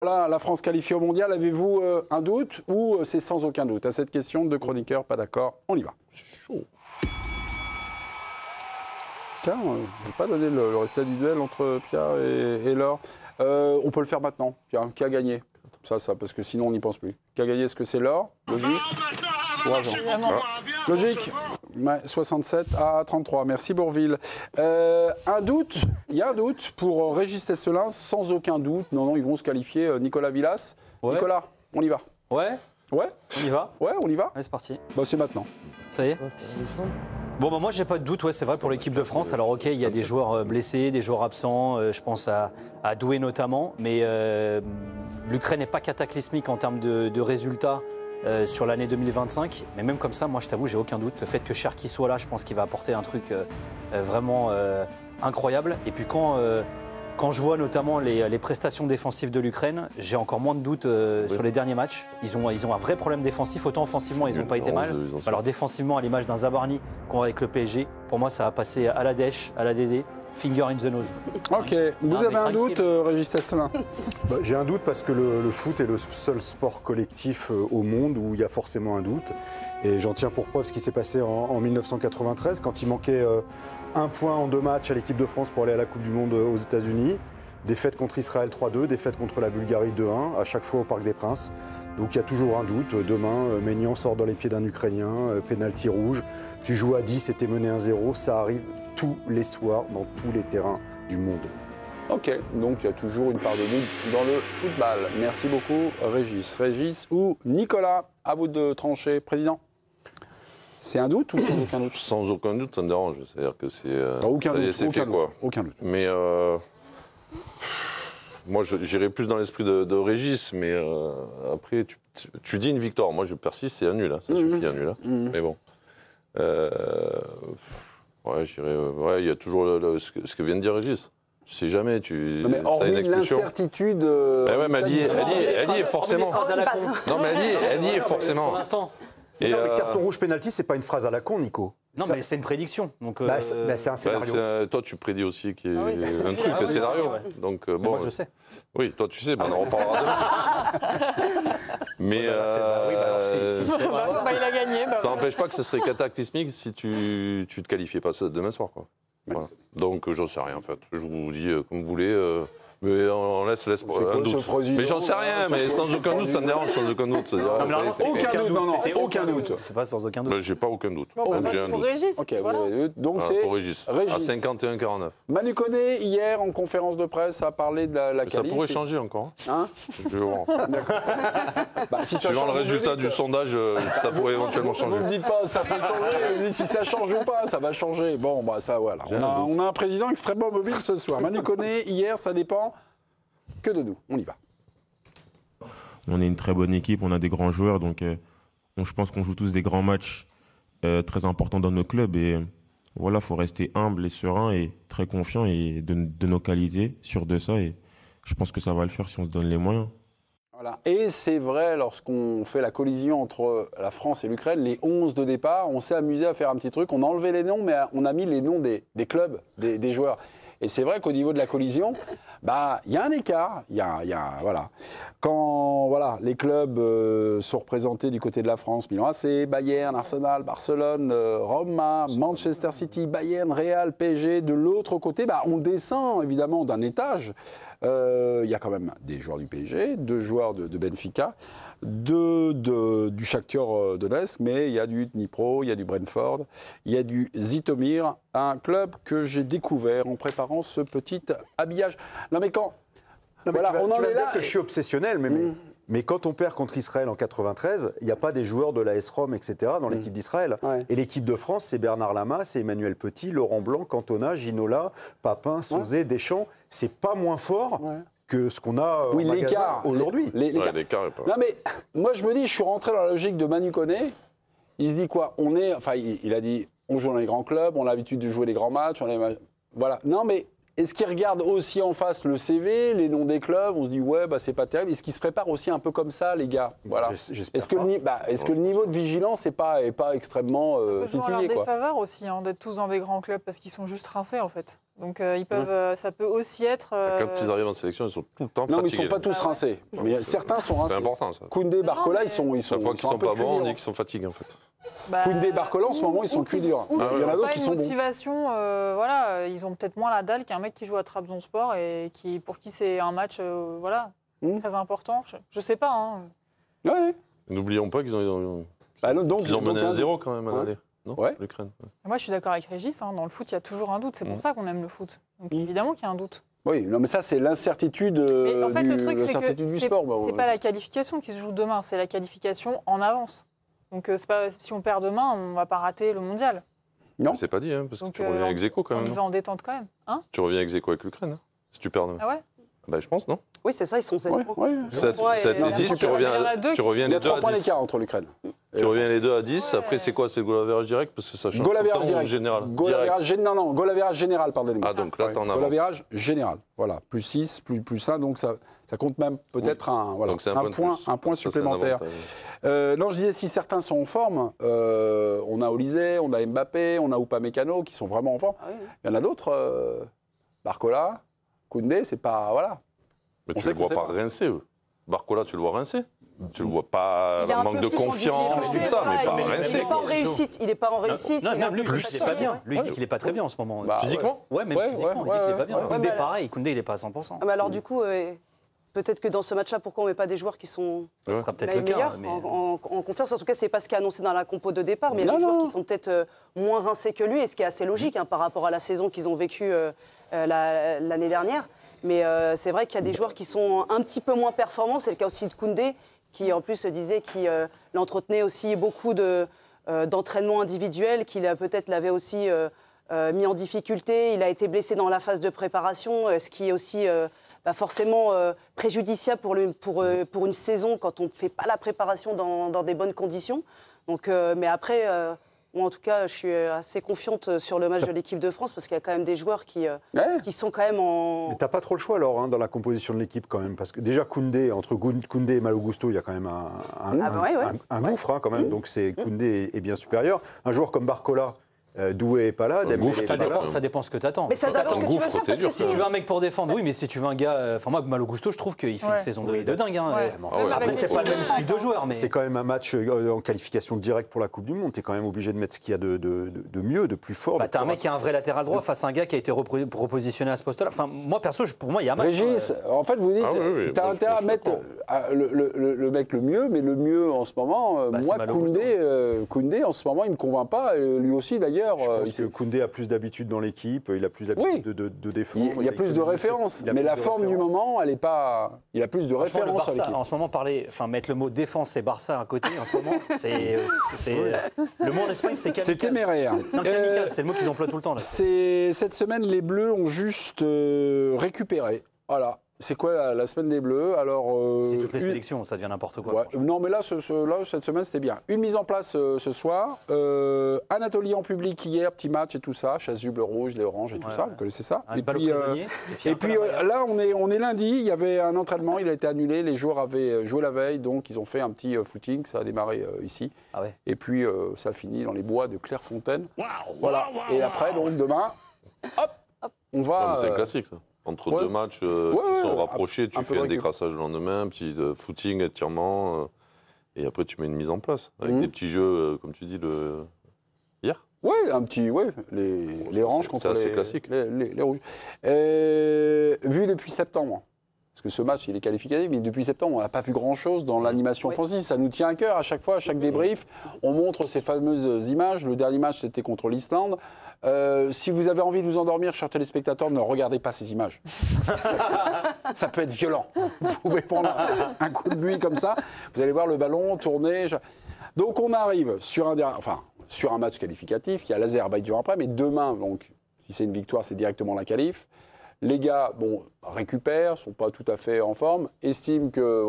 Voilà, la France qualifiée au mondial, avez-vous un doute ou c'est sans aucun doute? À cette question de chroniqueur, pas d'accord, on y va. C'est chaud. Tiens, je n'ai pas donné le résultat du duel entre Pia et Laure. On peut le faire maintenant. Tiens, qui a gagné? Ça, parce que sinon on n'y pense plus. Qui a gagné? Est-ce que c'est Laure? Logique. Courageant. Logique. Ouais, 67 à 33. Merci Bourvil. Un doute, il y a un doute pour Régis Testelin, sans aucun doute. Non, ils vont se qualifier. Nicolas Villas. Ouais. Nicolas, on y va. Ouais. Ouais. On y va. Ouais, on y va. Allez, c'est parti. Bah, c'est maintenant. Ça y est. Bon, bah, moi, j'ai pas de doute, ouais, c'est vrai, pour l'équipe de France. Alors, ok, il y a des joueurs blessés, des joueurs absents, je pense à Doué notamment, mais l'Ukraine n'est pas cataclysmique en termes de résultats sur l'année 2025. Mais même comme ça, moi, je t'avoue, j'ai aucun doute. Le fait que Cherki soit là, je pense qu'il va apporter un truc vraiment incroyable. Et puis, quand je vois notamment les prestations défensives de l'Ukraine, j'ai encore moins de doutes sur les derniers matchs. Ils ont un vrai problème défensif. Autant offensivement, ils n'ont pas été mal. Alors défensivement, à l'image d'un Zabarny qu'on voit avec le PSG, pour moi, ça va passer à la dèche, à la DD. Finger in the nose. Ok. Vous avez un doute, Régis Testelin? J'ai un doute parce que le foot est le seul sport collectif au monde où il y a forcément un doute. Et j'en tiens pour preuve ce qui s'est passé en 1993, quand il manquait un point en 2 matchs à l'équipe de France pour aller à la Coupe du Monde aux États-Unis. Défaite contre Israël 3-2, défaite contre la Bulgarie 2-1, à chaque fois au Parc des Princes. Donc il y a toujours un doute. Demain, Maignan sort dans les pieds d'un Ukrainien, pénalty rouge. Tu joues à 10 et t'es mené 1-0. Ça arrive tous les soirs dans tous les terrains du monde. Ok, donc il y a toujours une part de doute dans le football. Merci beaucoup, Régis. Régis ou Nicolas, à vous de trancher. Président? C'est un doute ou sans aucun doute? Sans aucun doute, ça me dérange. C'est-à-dire que c'est. Aucun doute, c'est fait, quoi. Aucun doute. Mais moi, j'irais plus dans l'esprit de Régis, mais après, tu dis une victoire. Moi, je persiste, c'est un nul. Hein. Ça suffit, un nul. Hein. Mais bon. Ouais, j'irais. Ouais, il y a toujours ce que vient de dire Régis. Tu sais jamais, tu as une expulsion. L'incertitude. Ouais, mais elle y est forcément. Non, mais elle y est forcément. Pour l'instant. Et carton rouge pénalty, c'est pas une phrase à la con, Nico. Non, mais c'est une prédiction. Donc, c'est un scénario. Toi, tu prédis aussi qu'il y ait un truc, un scénario. Donc, bon, moi, je sais. Oui, toi, tu sais, on en reparlera demain. Mais il a gagné. Ça n'empêche pas que ce serait cataclysmique si tu te qualifiais pas demain soir. Quoi. Voilà. Donc, j'en sais rien, en fait. Je vous dis comme vous voulez. Mais on laisse un doute. Mais j'en sais rien, mais sans aucun doute, ça me dérange, sans aucun doute. Aucun doute. C'est pas sans aucun doute. J'ai pas aucun doute. Bon, j'ai un doute. Pour Régis, voilà. Donc c'est pour Régis. À 51-49. Manu Koné, hier, en conférence de presse, a parlé de la qualif. Ça pourrait changer encore. Hein? Je vais voir. Suivant le résultat du sondage, ça pourrait éventuellement changer. Vous ne dites pas, ça peut changer. Si ça change ou pas, ça va changer. Bon, bah ça, voilà. On a un président extrêmement mobile ce soir. Manu Koné, hier, ça dépend que de nous. On y va. On est une très bonne équipe, on a des grands joueurs, donc je pense qu'on joue tous des grands matchs très importants dans nos clubs. Et voilà, il faut rester humble et serein et très confiant et de nos qualités, sûr de ça. Et je pense que ça va le faire si on se donne les moyens. Voilà. Et c'est vrai, lorsqu'on fait la collision entre la France et l'Ukraine, les 11 de départ, on s'est amusé à faire un petit truc. On a enlevé les noms, mais on a mis les noms des clubs, des joueurs. Et c'est vrai qu'au niveau de la collision, il y a un écart. Voilà. Quand les clubs sont représentés du côté de la France, Milan AC, Bayern, Arsenal, Barcelone, Roma, Manchester City, Bayern, Real, PSG, de l'autre côté, on descend évidemment d'un étage. Il y a quand même des joueurs du PSG, 2 joueurs de Benfica, 2 du Shakhtar Donetsk, mais il y a du Dnipro, il y a du Brentford, il y a du Žytomyr, un club que j'ai découvert en préparant ce petit habillage. Non mais quand... Non, mais voilà, tu vas dire que je suis obsessionnel, mais quand on perd contre Israël en 93, il n'y a pas des joueurs de l'AS Rome, etc. dans l'équipe d'Israël. Ouais. Et l'équipe de France, c'est Bernard Lama, c'est Emmanuel Petit, Laurent Blanc, Cantona, Ginola, Papin, Sauzé, Deschamps. C'est pas moins fort que ce qu'on a en magasin aujourd'hui. L'écart est pas... Non mais moi je me dis, je suis rentré dans la logique de Manu Koné. Il se dit quoi? Il a dit, on joue dans les grands clubs, on a l'habitude de jouer les grands matchs. Voilà. Non mais... Est-ce qu'il regarde aussi en face le CV, les noms des clubs? On se dit, c'est pas terrible. Est-ce qu'il se prépare aussi un peu comme ça, les gars? Voilà. Est-ce que le niveau de vigilance n'est pas extrêmement titillé? Ça peut jouer en leur défaveur aussi, d'être tous dans des grands clubs, parce qu'ils sont juste rincés, en fait. Donc ils peuvent, ça peut aussi être. Quand ils arrivent en sélection, ils sont tout le temps fatigués. Non, mais ils ne sont pas tous rincés. Mais certains sont rincés. C'est important ça. Koundé, Barcola, ils sont. Chaque fois qu'ils sont pas bons, on dit qu'ils sont fatigués en fait. Koundé, Barcola, en ce moment, ils sont cuits durs. Il y en a d'autres qui sont bons. motivation, voilà, ils ont peut-être moins la dalle qu'un mec qui joue à Trabzonspor et pour qui c'est un match, très important. Je sais pas. Hein. Ouais. N'oublions pas qu'ils ont mené 1-0 quand même à l'aller. Non, l'Ukraine. Moi, je suis d'accord avec Régis. Dans le foot, il y a toujours un doute. C'est pour ça qu'on aime le foot. Donc évidemment qu'il y a un doute. Oui, non, mais ça, c'est l'incertitude en fait, le truc, c'est que du sport. C'est pas la qualification qui se joue demain, c'est la qualification en avance. Donc si on perd demain, on va pas rater le mondial. Non. C'est pas dit, parce que tu reviens avec Zeko quand même. On va en détente quand même. Tu reviens avec Zeko avec l'Ukraine, si tu perds demain. Ah ouais. Je pense, non? Oui, c'est ça, ils sont 0. Cette 10, tu reviens les 2 à 10. 3 points d'écart entre l'Ukraine. Tu reviens les 2 à 10, après c'est quoi? C'est le goal average direct? Parce que ça change goal average direct. Général. Goal average général, pardonnez-moi. Ah, donc là, t'en avances. Goal average général, voilà. Plus 6, plus 1, donc ça compte même peut-être un point supplémentaire. Non, je disais, si certains sont en forme, on a Olysée, on a Mbappé, on a Upamecano qui sont vraiment en forme. Il y en a d'autres, Barcola, Koundé, c'est pas... Voilà. Mais tu ne le vois pas rincer, eux. Barcola, tu le vois rincer? Tu le vois pas, manque de confiance, tout ça, mais pas rincer. Il n'est pas en réussite. Il n'est pas en réussite. Non, même lui, il n'est pas bien. Lui, il dit qu'il n'est pas très bien en ce moment. Physiquement? Ouais, même physiquement, il dit qu'il n'est pas bien. Koundé, pareil. Koundé, il n'est pas à 100%. Mais alors, du coup, peut-être que dans ce match-là, pourquoi on ne met pas des joueurs qui sont ce sera peut-être le cas, en confiance? En tout cas, ce n'est pas ce qui est annoncé dans la compo de départ, mais il y a des joueurs qui sont peut-être moins rincés que lui, et ce qui est assez logique par rapport à la saison qu'ils ont vécue l'année dernière. Mais c'est vrai qu'il y a des joueurs qui sont un petit peu moins performants. C'est le cas aussi de Koundé, qui en plus disait qu'il entretenait aussi beaucoup d'entraînement individuel, qu'il peut-être l'avait aussi mis en difficulté. Il a été blessé dans la phase de préparation, ce qui est aussi forcément préjudiciable pour une saison quand on ne fait pas la préparation dans des bonnes conditions. Donc, mais après... moi, en tout cas, je suis assez confiante sur le match de l'équipe de France parce qu'il y a quand même des joueurs qui sont quand même en... Mais t'as pas trop le choix alors dans la composition de l'équipe quand même, parce que déjà Koundé, entre Koundé et Malo Gusto, il y a quand même un gouffre quand même, donc Koundé est bien supérieur. Un joueur comme Barcola, Doué n'est pas là, Dembélé ça dépend ce que tu attends. Mais ça dépend ce que tu veux faire, parce que si tu veux un mec pour défendre, oui, mais si tu veux un gars... Enfin, moi, Malo Gusto, je trouve qu'il fait une saison de dingue. Après, c'est pas le même style de joueur, mais... C'est quand même un match en qualification directe pour la Coupe du Monde. T'es quand même obligé de mettre ce qu'il y a de mieux, de plus fort. T'as un mec qui a un vrai latéral droit face à un gars qui a été repositionné à ce poste-là. Enfin, moi, perso, pour moi, il y a un match. Régis, en fait, vous dites, t'as intérêt à mettre le mec le mieux, mais le mieux en ce moment, moi, Koundé, en ce moment, il me convainc pas. Lui aussi, d'ailleurs. Koundé a plus d'habitude dans l'équipe, il a plus d'habitude de défendre. Il y a plus de références, mais la forme du moment, elle n'est pas... Il a plus de références à l'équipe. En ce moment, mettre le mot défense et Barça à côté, en ce moment, le mot en Espagne, c'est kamikaze. C'est téméraire. Non, kamikaze, c'est le mot qu'ils emploient tout le temps. Là. Cette semaine, les Bleus ont juste récupéré. Voilà. C'est quoi la semaine des Bleus? Alors, c'est toutes les sélections, ça devient n'importe quoi. Non, mais là, cette semaine, c'était bien. Une mise en place ce soir. Anatolie en public hier, petit match et tout ça. Chasuble, le rouge, les oranges et tout ça. Vous connaissez ça? Et puis là, on est lundi. Il y avait un entraînement, il a été annulé. Les joueurs avaient joué la veille, donc ils ont fait un petit footing. Ça a démarré ici. Ah ouais. Et puis, ça a fini dans les bois de Clairefontaine. Voilà. Et après, donc, demain, hop, on va... C'est classique, ça. Entre deux matchs qui sont rapprochés, tu fais un décrassage le lendemain, un petit footing, étirement, et après tu mets une mise en place, avec des petits jeux, comme tu dis, hier. Oui, les oranges contre les rouges. Vu depuis septembre, parce que ce match, il est qualificatif, mais depuis septembre, on n'a pas vu grand-chose dans l'animation offensive. Ça nous tient à cœur à chaque fois, à chaque débrief. On montre ces fameuses images. Le dernier match, c'était contre l'Islande. Si vous avez envie de vous endormir, chers téléspectateurs, ne regardez pas ces images. Ça peut être violent. Vous pouvez prendre un coup de buis comme ça. Vous allez voir le ballon tourner. Donc on arrive sur un match qualificatif. Il y a l'Azerbaïdjan après, mais demain, donc, si c'est une victoire, c'est directement la qualif. Les gars, récupèrent, sont pas tout à fait en forme, estiment que,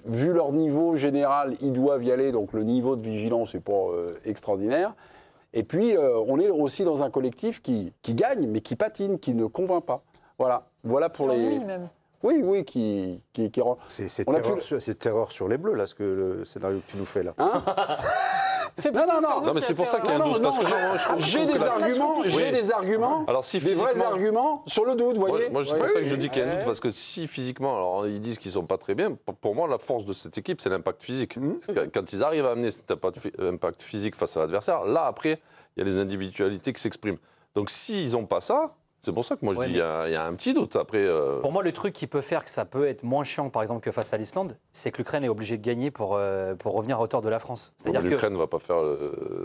vu leur niveau général, ils doivent y aller, donc le niveau de vigilance n'est pas extraordinaire. Et puis, on est aussi dans un collectif qui gagne, mais qui patine, qui ne convainc pas. Voilà pour les... Oui, qui rend... C'est terreur sur les Bleus, là, le scénario que tu nous fais, là. Non, mais c'est pour ça qu'il y a un doute. Parce que j'ai des arguments, alors, si des vrais arguments sur le doute, vous voyez. Moi, c'est pour ça que je dis qu'il y a un doute, parce que si physiquement, alors ils disent qu'ils ne sont pas très bien, pour moi, la force de cette équipe, c'est l'impact physique. Quand ils arrivent à amener cet impact physique face à l'adversaire, là, après, il y a les individualités qui s'expriment. Donc, s'ils n'ont pas ça, c'est pour ça que moi je dis qu'il y a un petit doute. Après, Pour moi, le truc qui peut faire que ça peut être moins chiant, par exemple, que face à l'Islande, c'est que l'Ukraine est obligée de gagner pour revenir à hauteur de la France. C'est-à-dire que l'Ukraine ne va pas faire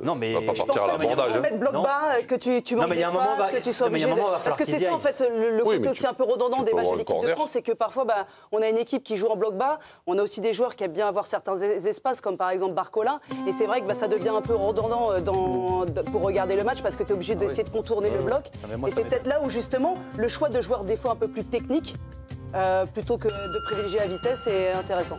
non, mais va pas partir à l'abordage. Je pense pas mettre bloc bas, que tu manques d'espace, que tu sois obligé parce que c'est ça, en fait, le côté aussi un peu redondant des matchs de l'équipe de France, c'est que parfois, on a une équipe qui joue en bloc bas, on a aussi des joueurs qui aiment bien avoir certains espaces, comme par exemple Barcola, et c'est vrai que ça devient un peu redondant pour regarder le match, parce que tu es obligé d'essayer de contourner le bloc. Et c'est peut-être là où, justement, le choix de joueurs des fois un peu plus techniques, plutôt que de privilégier la vitesse, est intéressant.